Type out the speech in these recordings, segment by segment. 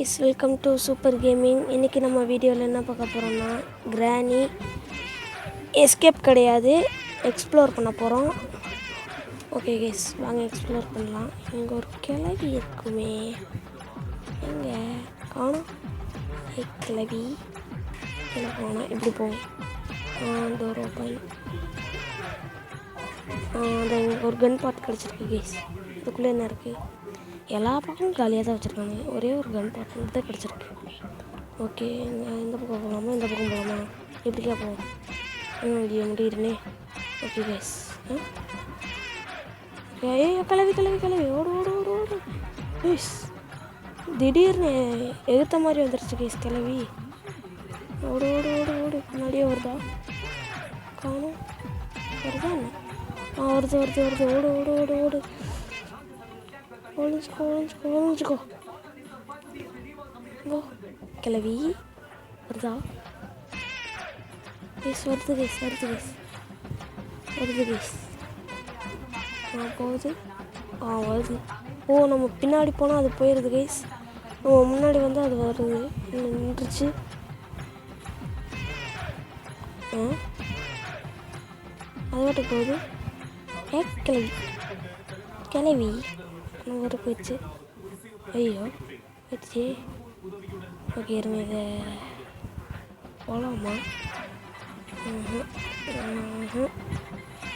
Guys, welcome to super gaming. இன்றைக்கி நம்ம வீடியோவில் என்ன பார்க்க போகிறோம்னா, கிராணி எஸ்கேப் கிடையாது, எக்ஸ்ப்ளோர் பண்ண போகிறோம். ஓகே கைஸ், வாங்க எக்ஸ்ப்ளோர் பண்ணலாம். இங்கே ஒரு கிளவி இருக்குமே, எங்கே காணும்? கிளவி கீழே போனால் எப்படி போகும்? Door open. அது ஒரு கன் பார்ட் கிடச்சிருக்கு கைஸ். இதுக்குள்ளே என்ன இருக்குது? எல்லா பக்கமும் காலியாக தான் வச்சுருக்காங்க. ஒரே ஒரு கன் பார்ட் தான் கிடச்சிருக்கு. ஓகே, இந்த பக்கம் போகலாமா, இந்த பக்கம் போகலாமா? எப்படிக்கா போகும்? முடியுதுனே. ஓகே கைஸ், கிளவி கிளவி கிளவி ஓடு ஓடு ஓடு ஓடு கைஸ். திடீர்னு எதிர்த்த மாதிரி வந்துருச்சு கைஸ் கிளவி. ஓடு ஓடு ஓடு ஓடு. முன்னாடியே வருதா? காணும். வருதா என்ன? வருது வருது வருது. ஓடு ஓடு ஓடு ஓடு. ஒழிஞ்சுக்கோ ஒழிஞ்சுக்கோ ஒழிஞ்சுக்கோ. ஓ கிளவி வருதா? கேஸ் வருது கேஸ் வருது கேஸ் வருது கேஸ். போகுது. வருது. ஓ, நம்ம பின்னாடி போனால் அது போயிடுது கேஸ். நம்ம முன்னாடி வந்து அது வருது. நின்றுச்சு. அது வாட்டுக்கு போகுது. கிளவி கிளவி வர போயிடுச்சு. ஐயோ போயிடுச்சு. ஓகே, இருங்க, இதை போகலாமா?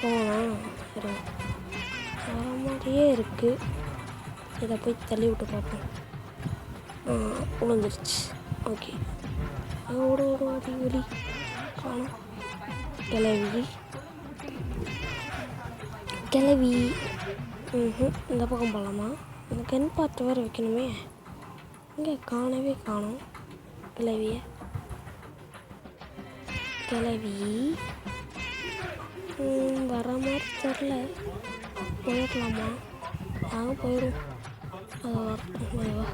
போகலாம். இருங்க, வர மாதிரியே இருக்குது. இதை போய் தள்ளி விட்டு பார்ப்போம். விழுந்துருச்சு. ஓகே, ஓடு ஓடு ஓடி ஒலி காணும். கிளவி கிளவி. இந்த பக்கம் போகலாமா? இந்த கன் பார்ட் வேறு வைக்கணுமே. இங்கே காணவே காணும் கிளவியை. கிளவி வர மாதிரி தெரில. போயிடலாமா? போயிடும். அது வரட்டும்வா.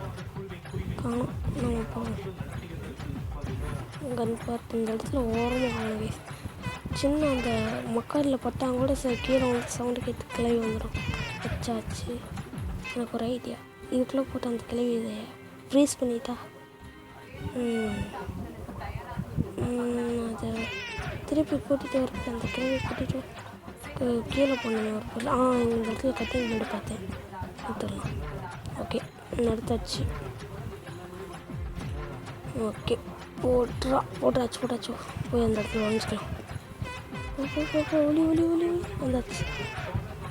காணும். நம்ம போகணும். கன் பார்ட் இந்த இடத்துல ஓரமாக காணும். சின்ன அந்த மக்காரில் பட்டாங்க கூட கீழே வந்து சவுண்டு கேட்டு கிளவி வந்துடும். வச்சாச்சு. எனக்கு ஒரு ஐடியா. இதுக்குள்ளே போட்டு அந்த கிளவி இதை ஃப்ரீஸ் பண்ணிட்டா அதை திருப்பி கூட்டிகிட்டு வரப்போ அந்த கிளவி கூட்டிகிட்டு கீழே போடணும் ஒரு பொருள். இந்த இடத்துல கட்டிங் போர்டு பார்த்தேன். எடுத்துடலாம். ஓகே, எடுத்தாச்சு. ஓகே, போட்டாச்சு போட்டாச்சு. போய் அந்த இடத்துல வாங்கிக்கலாம். ஒளி ஒளி ஒளி வந்தாச்சு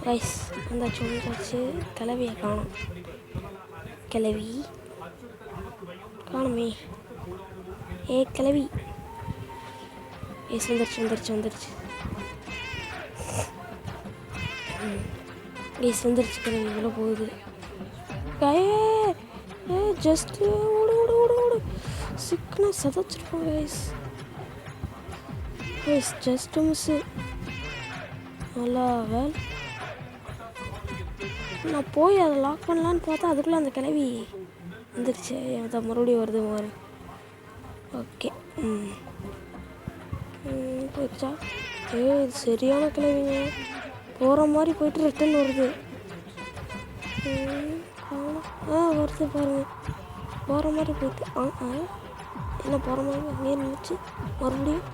ரைஸ். வந்தாச்சு வந்தாச்சு. கிளவியை காணும். கிளவி காணுமே. கிளவி. வந்துருச்சு வந்துருச்சு வந்துருச்சு. வந்துருச்சு கிளவி. இவ்வளோ போகுது. ஜஸ்ட்டு ஓடு ஓடு ஓடு ஓடு. சிக்கனா சதைச்சிருப்போம் கைஸ். Just miss. நல்லா வேல். நான் போய் அதை லாக் பண்ணலான்னு பார்த்தா அதுக்குள்ளே அந்த கிளவி வந்துருச்சு. அதை மறுபடியும் வருது மாதிரி. ஓகே, போயிடுச்சா? இது சரியான கிளவிங்க. போகிற மாதிரி போயிட்டு ரிட்டன் வருது. வருது பாருங்க. போகிற மாதிரி போயிட்டு என்ன போகிற மாதிரி அங்கேயே நின்றுச்சு. மறுபடியும்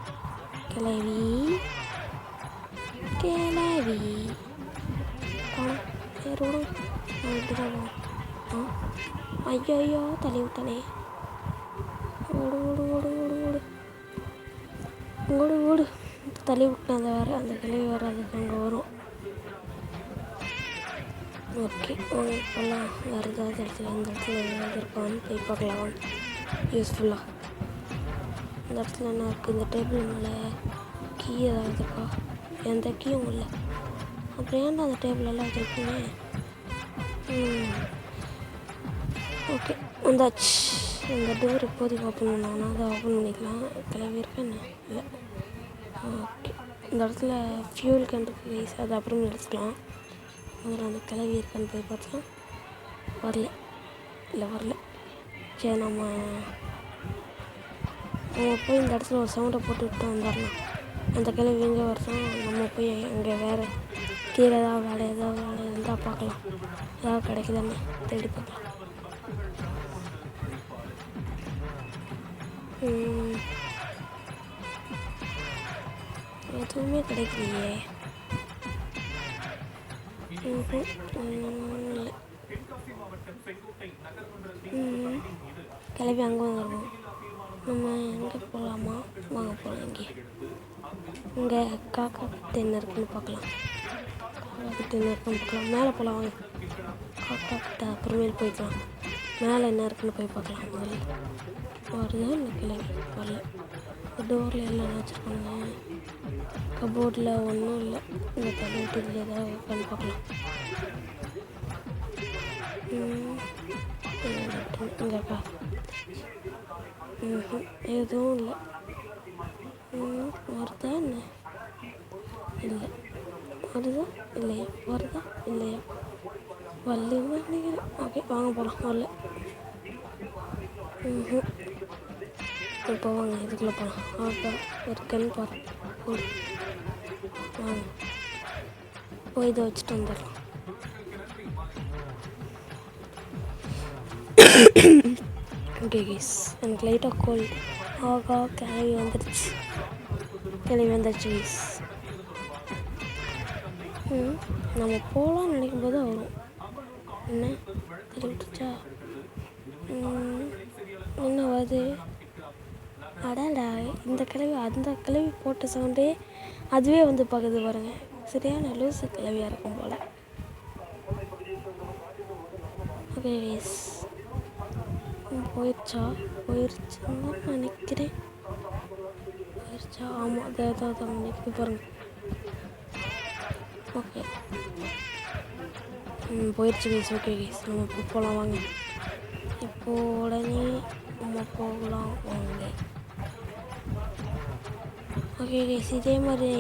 கிளவி கிளவி ரோடும் இப்படிதான். ஐயோ ஐயோ தள்ளி விட்டானே. ஓடு ஓடு ஓடு ஓடு ஓடு ஓடு ஓடு. தள்ளி விட்டேன். அந்த வேறு அந்த கிளவி வேறு அதுக்கு அங்கே வரும். ஓகே, இப்போல்லாம் வேறு ஏதாவது இடத்துல இந்த இடத்துல ஏதாவது இருக்கான்னு போய் பார்க்கலாம். யூஸ்ஃபுல்லாக இந்த இடத்துல என்ன இருக்குது? இந்த டேபிள் மேலே கீ ஏதாவது இருக்கா? எந்த கீயும் இல்லை. அப்புறம் ஏன்டா அந்த டேபிள் எல்லாம் வச்சுருக்கீங்க? ஓகே, வந்தாச்சு. இந்த டோர் இப்போதைக்கு ஓப்பன் பண்ணோன்னா அதை ஓப்பன் பண்ணிக்கலாம். கிளவி இருக்கா என்ன? இல்லை. ஓகே, இந்த இடத்துல ஃபியூல் கேன் இருக்குது கைஸ். அது அப்புறம் எடுத்துக்கலாம். முதல்ல அந்த கிளவி இருக்கான்னு போய் பார்த்தலாம். வரல. சரி, நம்ம போய் இந்த இடத்துல ஒரு சவுண்டை போட்டு விட்டு வந்துடலாம். அந்த கிளவி எங்கே வரட்டும். நம்ம போய் அங்கே வேறு கீழே ஏதாவது வேலை இருந்தால் பார்க்கலாம். ஏதாவது கிடைக்குதானே தேடி பார்க்கலாம். எதுவுமே கிடைக்கலையே. கிளம்பி அங்கே வந்துடுவோம். நம்ம எங்கே போகலாமா? வாங்க போகலாம். இங்கே காக்கா கிட்ட என்ன இருக்குன்னு பார்க்கலாம். காக்கா கிட்ட என்ன இருக்குன்னு பார்க்கலாம். மேலே போகலாம் வாங்க. காக்கா கிட்ட அப்புறமேல் போய்க்கலாம். மேலே என்ன இருக்குன்னு போய் பார்க்கலாம். முதல்ல வருது இல்லை கிளம்பி வரல. டோரில் எல்லாம் வச்சுருக்காங்க. கபோர்டில் ஒன்றும் இல்லை. இந்த தள்ளிட்டு இதில் ஏதாவது பண்ணி பார்க்கலாம். இங்கேப்பா எதுவும் இல்லை. வருதா என்ன? இல்லை. வருதா இல்லையா? வருதா இல்லையா? வரலன்னு நினைக்கிறேன். ஓகே வாங்க போகலாம். வரல. இப்போ வாங்க இதுக்குள்ளே போகலாம். ஆப்பா ஒரு கண் பாரு. வாங்க போய் இதை வச்சுட்டு வந்துடலாம். ஓகே கைஸ், எனக்கு லைட்டாக கோல்டு. ஆகா கிளவி வந்துடுச்சு கைஸ். நம்ம போகலான்னு நினைக்கும் போது வரும். என்ன தெரிவிட்டுச்சா? என்ன வருது? அடாடா, இந்த கிளவி அந்த கிளவி போட்ட சவுண்டே அதுவே வந்து பார்க்குது பாருங்க. சரியான லூசு கிளவியாக இருக்கும் போல். ஓகே கைஸ், போயிடுச்சுன்னு நினைக்கிறேன். போயிடுச்சா? ஆமாம், அதான் நினைக்குது பாருங்கள். ஓகே போயிடுச்சு கைஸ். ஓகே கைஸ், நம்ம இப்போ போகலாம் வாங்க. இப்போ உடனே நம்ம போகலாம் வாங்க. ஓகே கைஸ், இதே மாதிரி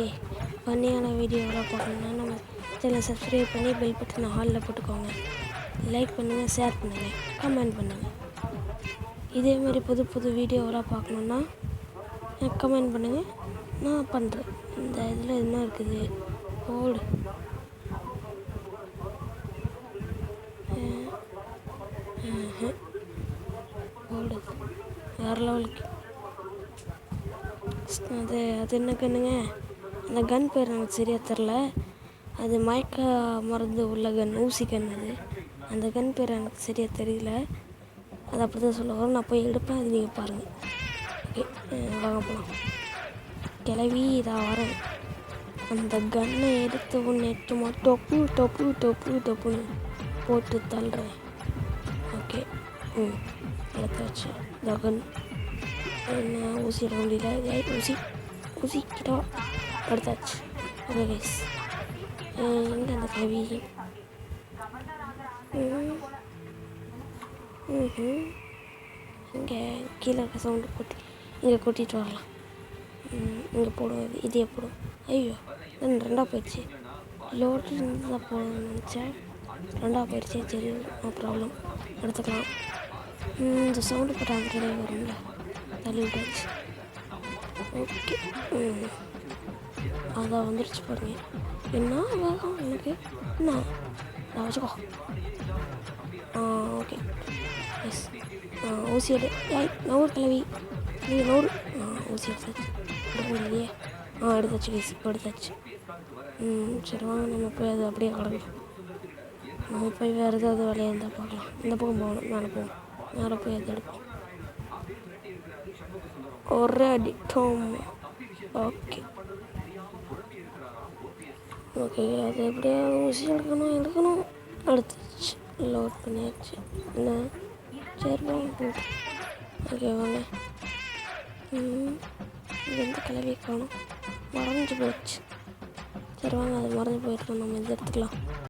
ஃபன்னியான வீடியோவெலாம் பார்க்கணுன்னா நம்ம சேனலை சப்ஸ்கிரைப் பண்ணி பெல் பட்டனை ஹாலில் போட்டுக்கோங்க. லைக் பண்ணுங்கள், ஷேர் பண்ணுங்கள், கமெண்ட் பண்ணுங்கள். இதே மாதிரி புது வீடியோவெலாம் பார்க்கணுன்னா கமெண்ட் பண்ணுங்கள், நான் பண்ணுறேன். இந்த இதில் என்ன இருக்குது? ஓடு ஓடுது வேறு லெவலுக்கு. அது என்ன கன்னுங்க? அந்த கன் பேர் எனக்கு சரியாக தெரில. அது மயக்க மருந்து உள்ள கன், ஊசி கன். அந்த கன் பேர் எனக்கு சரியாக தெரியல. அது அப்படி தான் சொல்லுவாங்க. நான் போய் எடுப்பேன், அது நீங்கள் பாருங்கள். ஓகே வாங்க போகலாம். கிளவி இதாக வரேன். அந்த கன்னை எடுத்து நெட்டுமா டொப்புன்னு போட்டு தள்ளுறேன். ஓகே எடுத்தாச்சு. இந்த கன் என்ன ஊசி எடுக்க முடியல. ஊசி கிட்ட எடுத்தாச்சு. ஓகே கைஸ், எங்கே அந்த கிளவி? இங்கே கீழே இருக்க சவுண்டு போட்டு இங்கே கூட்டிகிட்டு வரலாம். இங்கே போடுவோம், இதே போடுவோம். ஐயோ ரெண்டாக போயிடுச்சு. லோடு இருந்து தான் போடணும்னு நினச்சேன், ரெண்டாக போயிடுச்சு. சரி நோ ப்ராப்ளம், எடுத்துக்கலாம். இந்த சவுண்டு போட்டால் அந்த கிடையாது வரும்ல, தள்ளி விட்டாச்சு. ஓகே அதான் வந்துடுச்சு பாருங்க. என்ன வேகம் எனக்கு? என்ன நான் வச்சுக்கோ. ஓகே எஸ், ஊசி எடு. நூறு கிளவி நூறு. ஊசி எடுத்தாச்சு. எடுக்க முடியலையே. எடுத்தாச்சு கைஸ், இப்போ எடுத்தாச்சு. சரி வாங்க, நம்ம போய் அது அப்படியே கிடக்கும். நம்ம போய் வேறு ஏதாவது வேலையாக இருந்தால் பார்க்கலாம். இந்த பக்கம் போகணும், மேலே போகணும். மேலே போய் அதை எடுப்போம். ஒரே அடிட்டோம். ஓகே ஓகே, அது எப்படியா ஊசி எடுக்கணும். எடுத்துச்சு, லோட் பண்ணியாச்சு. என்ன சரி வாங்க. ஓகே வாங்க. இது எந்த கிளவியை காணும்? மறைஞ்சு போச்சு. சரி வாங்க, அது மறைஞ்சு போயிட்டு நம்ம இது எடுத்துக்கலாம்.